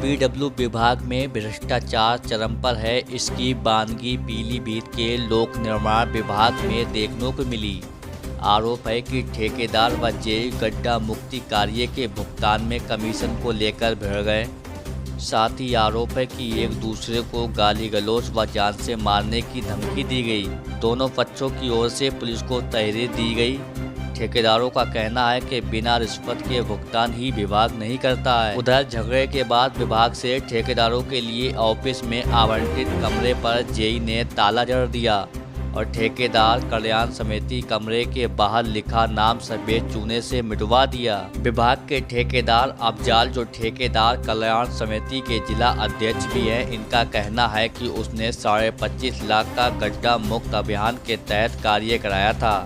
PW विभाग में भ्रष्टाचार चरम पर है। इसकी बानगी पीलीभीत के लोक निर्माण विभाग में देखने को मिली। आरोप है कि ठेकेदार व जेई गड्ढा मुक्ति कार्य के भुगतान में कमीशन को लेकर भिड़ गए। साथ ही आरोप है कि एक दूसरे को गाली गलौज व जान से मारने की धमकी दी गई। दोनों पक्षों की ओर से पुलिस को तहरीर दी गई। ठेकेदारों का कहना है कि बिना रिश्वत के भुगतान ही विभाग नहीं करता है। उधर झगड़े के बाद विभाग से ठेकेदारों के लिए ऑफिस में आवंटित कमरे पर जेई ने ताला जड़ दिया और ठेकेदार कल्याण समिति कमरे के बाहर लिखा नाम सफेद चूने से मिटवा दिया। विभाग के ठेकेदार अफजाल, जो ठेकेदार कल्याण समिति के जिला अध्यक्ष भी हैं, इनका कहना है कि उसने 25.5 लाख का गड्ढा मुक्त अभियान के तहत कार्य कराया था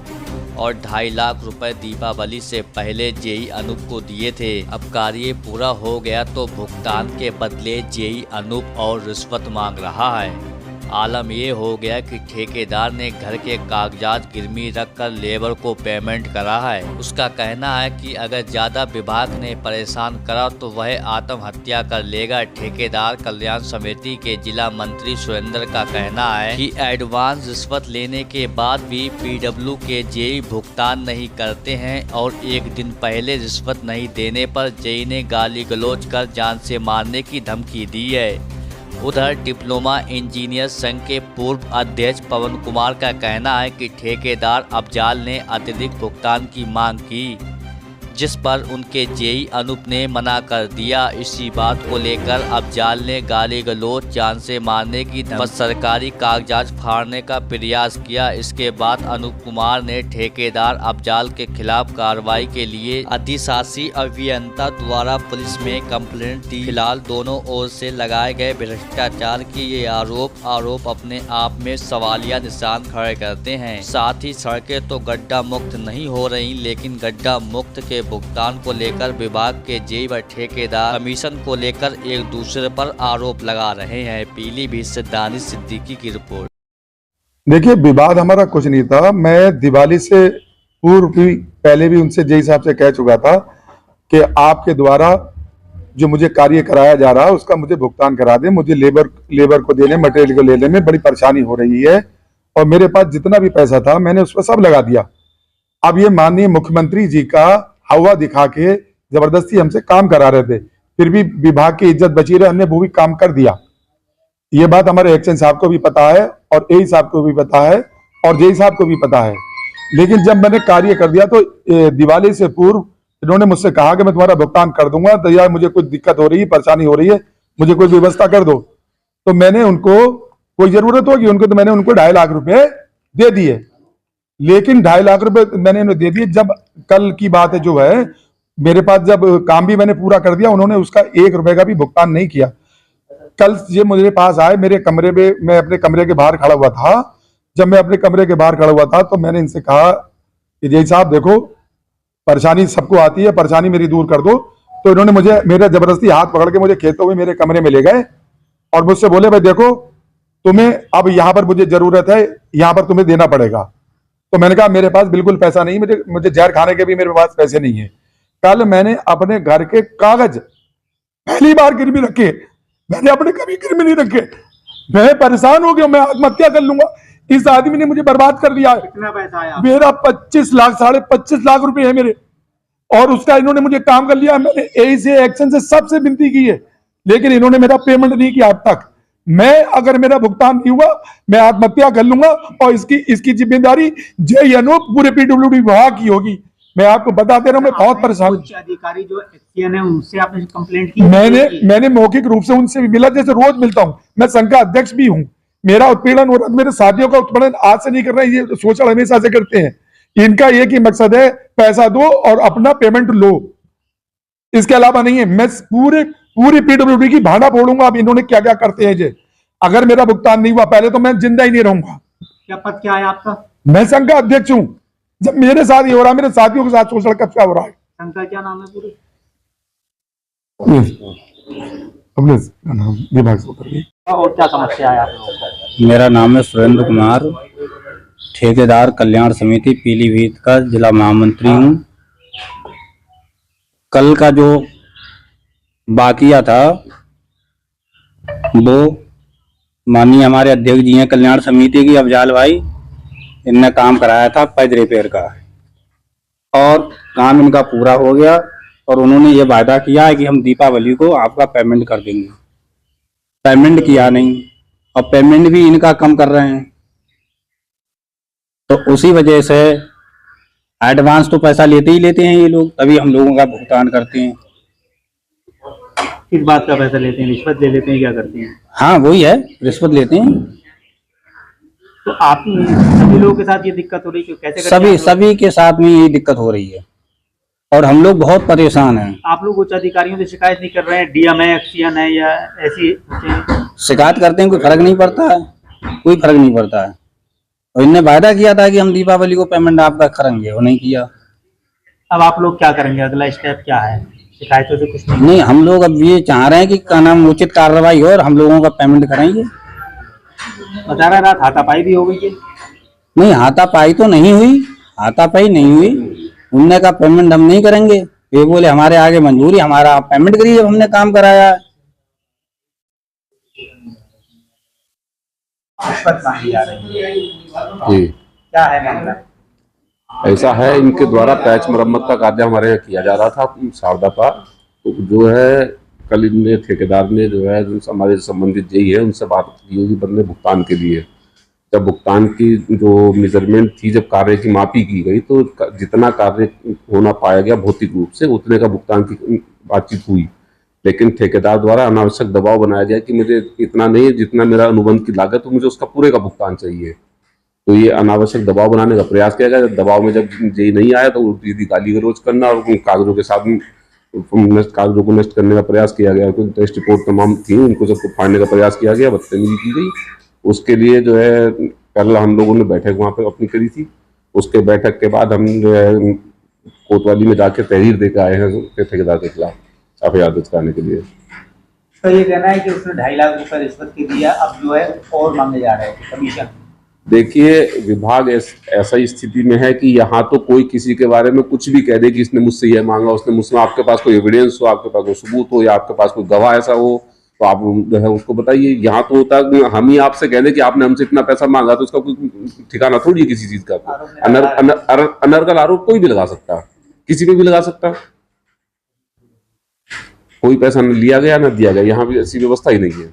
और 2.5 लाख रुपए दीपावली से पहले जेई अनूप को दिए थे। अब कार्य पूरा हो गया तो भुगतान के बदले जेई अनूप और रिश्वत मांग रहा है। आलम ये हो गया कि ठेकेदार ने घर के कागजात गिरवी रखकर लेबर को पेमेंट करा है। उसका कहना है कि अगर ज्यादा विभाग ने परेशान करा तो वह आत्महत्या कर लेगा। ठेकेदार कल्याण समिति के जिला मंत्री सुरेंद्र का कहना है कि एडवांस रिश्वत लेने के बाद भी पीडब्ल्यू के जेई भुगतान नहीं करते हैं और एक दिन पहले रिश्वत नहीं देने पर जेई ने गाली गलौज कर जान से मारने की धमकी दी है। उधर डिप्लोमा इंजीनियर संघ के पूर्व अध्यक्ष पवन कुमार का कहना है कि ठेकेदार अफजाल ने अतिरिक्त भुगतान की मांग की, जिस पर उनके जेई अनूप ने मना कर दिया। इसी बात को लेकर अफजाल ने गाली गलौज, जान से मारने की धमकी, सरकारी कागजात फाड़ने का प्रयास किया। इसके बाद अनूप कुमार ने ठेकेदार अफजाल के खिलाफ कार्रवाई के लिए अधिशासी अभियंता द्वारा पुलिस में कंप्लेंट दी। फिलहाल दोनों ओर से लगाए गए भ्रष्टाचार के ये आरोप अपने आप में सवालिया निशान खड़े करते हैं। साथ ही सड़कें तो गड्ढा मुक्त नहीं हो रही, लेकिन गड्ढा मुक्त के भुगतान को लेकर विभाग के जेई व ठेकेदार कमीशन को लेकर एक दूसरे पर आरोप लगा रहे हैं। पीलीभीत से दानिश सिद्दीकी की रिपोर्ट। देखिए, विवाद हमारा कुछ नहीं था। मैं दिवाली से पूर्व भी पहले भी उनसे जेई साहब से कह चुका था कि आपके द्वारा जो मुझे कार्य कराया जा रहा है उसका मुझे भुगतान करा दें। मुझे लेबर को देने, मटेरियल को लेने में बड़ी परेशानी हो रही है और मेरे पास जितना भी पैसा था मैंने उस पर सब लगा दिया। अब ये माननीय मुख्यमंत्री जी का हवा दिखा के जबरदस्ती हमसे काम करा रहे थे, फिर भी विभाग की इज्जत बची रहे, हमने वो भी काम कर दिया। ये बात हमारे एक्शन साहब को भी पता है और एई साहब को भी पता है और जेई साहब को भी पता है। लेकिन जब मैंने कार्य कर दिया तो दिवाली से पूर्व इन्होंने मुझसे कहा कि मैं तुम्हारा भुगतान कर दूंगा, तो यार मुझे कुछ दिक्कत हो रही है, परेशानी हो रही है, मुझे कोई व्यवस्था कर दो। तो मैंने उनको, कोई जरूरत होगी उनको, तो मैंने उनको 2.5 लाख रुपए दे दिए। लेकिन 2.5 लाख रुपए मैंने उन्हें दे दिए। जब कल की बात है जो है, मेरे पास जब काम भी मैंने पूरा कर दिया, उन्होंने उसका 1 रुपए का भी भुगतान नहीं किया। कल ये मेरे पास आए, मेरे कमरे में, मैं अपने कमरे के बाहर खड़ा हुआ था। जब मैं अपने कमरे के बाहर खड़ा हुआ था तो मैंने इनसे कहा कि जेई साहब देखो, परेशानी सबको आती है, परेशानी मेरी दूर कर दो। तो इन्होंने मुझे, मेरा जबरदस्ती हाथ पकड़ के मुझे खेलते हुए मेरे कमरे में ले गए और मुझसे बोले, भाई देखो तुम्हें अब यहाँ पर मुझे जरूरत है, यहाँ पर तुम्हें देना पड़ेगा। तो मैंने कहा मेरे पास बिल्कुल पैसा नहीं, मुझे जहर खाने के भी मेरे पास पैसे नहीं है। कल मैंने अपने घर के कागज पहली बार गिरवी रखे, मैंने अपने कभी गिरवी नहीं रखे। मैं परेशान हो गया, मैं आत्महत्या कर लूंगा। इस आदमी ने मुझे बर्बाद कर दिया। कितना पैसा आया? मेरा 25 लाख, 25.5 लाख रुपए है मेरे, और उसका इन्होंने मुझे काम कर लिया। मैंने एई से, एक्शन से, सबसे विनती की है, लेकिन इन्होंने मेरा पेमेंट नहीं किया अब तक। मैं, अगर मेरा भुगतान नहीं हुआ, मैं आत्महत्या कर लूंगा और इसकी जिम्मेदारी जेई अनूप पूरे पीडब्ल्यू विभाग की होगी। मैं आपको बता दे रहा हूं, मैं बहुत परेशान हूं। अधिकारी जो एक्शन है उनसे आपने कंप्लेंट की? मैंने मौखिक रूप से उनसे भी मिला, जैसे रोज मिलता हूं। मैं संघ का अध्यक्ष भी हूं। मेरा उत्पीड़न हो रहा, मेरे साथियों का उत्पीड़न आज से नहीं कर रहे हैं, ये शोषण हमेशा से करते हैं। इनका एक ही मकसद है, पैसा दो और अपना पेमेंट लो, इसके अलावा नहीं है। मैं पूरी पीडब्ल्यूडी की भांडा फोड़ूंगा। अब इन्होंने क्या क्या करते हैं जे, अगर मेरा भुगतान नहीं हुआ पहले तो मैं जिंदा ही नहीं रहूंगा। क्या पद क्या है आपका? मैं संघ का अध्यक्ष हूं। जब मेरे साथ ये हो रहा है, मेरे साथियों के साथ शोषण कब क्या हो रहा है? संघ का क्या नाम है पूरे? विभाग से। और क्या समस्या है आप लोगों को? मेरा नाम है सुरेंद्र कुमार, ठेकेदार कल्याण समिति पीलीभीत का जिला महामंत्री हूँ। कल का जो बाकिया था वो माननीय हमारे अध्यक्ष जी हैं कल्याण समिति की अफजाल भाई, इनने काम कराया था पैद रिपेयर का और काम इनका पूरा हो गया और उन्होंने ये वायदा किया है कि हम दीपावली को आपका पेमेंट कर देंगे। पेमेंट किया नहीं और पेमेंट भी इनका कम कर रहे हैं, तो उसी वजह से एडवांस तो पैसा लेते ही लेते हैं ये लोग, तभी हम लोगों का भुगतान करते हैं। किस बात का पैसा लेते हैं? रिश्वत ले लेते हैं, क्या करते हैं? हाँ वही है, रिश्वत लेते हैं। तो आप सभी लोगों के साथ ये दिक्कत हो रही है, कैसे करते हैं आप लोग? सभी के साथ में यही दिक्कत हो रही है और हम लोग बहुत परेशान हैं। आप लोग उच्च अधिकारियों से शिकायत नहीं कर रहे हैं? डीएम है, एक्सीएन है या ऐसी शिकायत करते हैं, कोई फर्क नहीं पड़ता है, कोई फर्क नहीं पड़ता है। और इनने वायदा किया था कि हम दीपावली को पेमेंट आपका करेंगे, वो नहीं किया। अब आप लोग क्या करेंगे? अगला स्टेप क्या है? शिकायतों से कुछ नहीं? नहीं, हम लोग अब ये चाह रहे हैं कि क्या नाम उचित कार्रवाई हो और हम लोगों का पेमेंट कराएंगे। बता रहा रात हाथापाई भी हो गई है। नहीं, हाथापाई तो नहीं हुई, हाथापाई नहीं हुई। उनने का पेमेंट हम नहीं करेंगे, ये बोले हमारे आगे मंजूरी, हमारा आप पेमेंट करिए जब हमने काम कराया है। रिश्वत मांगी जा रही है, जी, क्या है मामला? ऐसा है, इनके द्वारा पैच मरम्मत का कार्य हमारे यहाँ किया जा रहा था शारदा का, तो जो है कल इनने ठेकेदार ने जो है हमारे संबंधित जेई है उनसे बात की होगी बदले भुगतान के लिए। जब भुगतान की जो मेजरमेंट थी, जब कार्य की मापी की गई तो जितना कार्य होना पाया गया भौतिक रूप से उतने का भुगतान की बातचीत हुई, लेकिन ठेकेदार द्वारा अनावश्यक दबाव बनाया गया कि मुझे इतना नहीं, जितना मेरा अनुबंध की लागत तो मुझे उसका पूरे का भुगतान चाहिए। तो ये अनावश्यक दबाव बनाने का प्रयास किया गया। दबाव में जब जेई नहीं आया तो उल्टी गाली गलौज करना और उन कागजों के साथ कागजों को नष्ट करने का प्रयास किया गया। क्योंकि टेस्ट रिपोर्ट तमाम थी, उनको सबको फाड़ने का प्रयास किया गया, बदतमीजी की गई। उसके लिए जो है कल हम लोगों ने बैठक वहाँ पे अपनी करी थी। उसके बैठक के बाद हम जो है कोतवाली में जाके तहरीर देकर आए हैं ठेकेदार के खिलाफ एफआईआर दर्ज कराने के लिए। तो ये कहना है कि उसने 2.5 लाख रुपए रिश्वत की दिया, अब जो है और मांगे जा रहे हैं कमीशन। देखिए, विभाग ऐसा स्थिति में है कि यहाँ तो कोई किसी के बारे में कुछ भी कह दे कि इसने मुझसे यह मांगा, उसने मुझसे, आपके पास कोई एविडेंस हो, आपके पास कोई सबूत हो या आपके पास कोई गवाह ऐसा हो तो आप जो है उसको बताइए। यहाँ तो होता है हम ही आपसे कह दें कि आपने हमसे इतना पैसा मांगा, तो उसका कोई ठिकाना थोड़ी है किसी चीज का। अनर्गल आरोप कोई भी लगा सकता, किसी पे भी लगा सकता। कोई पैसा न लिया गया न दिया गया, यहाँ भी ऐसी व्यवस्था ही नहीं है।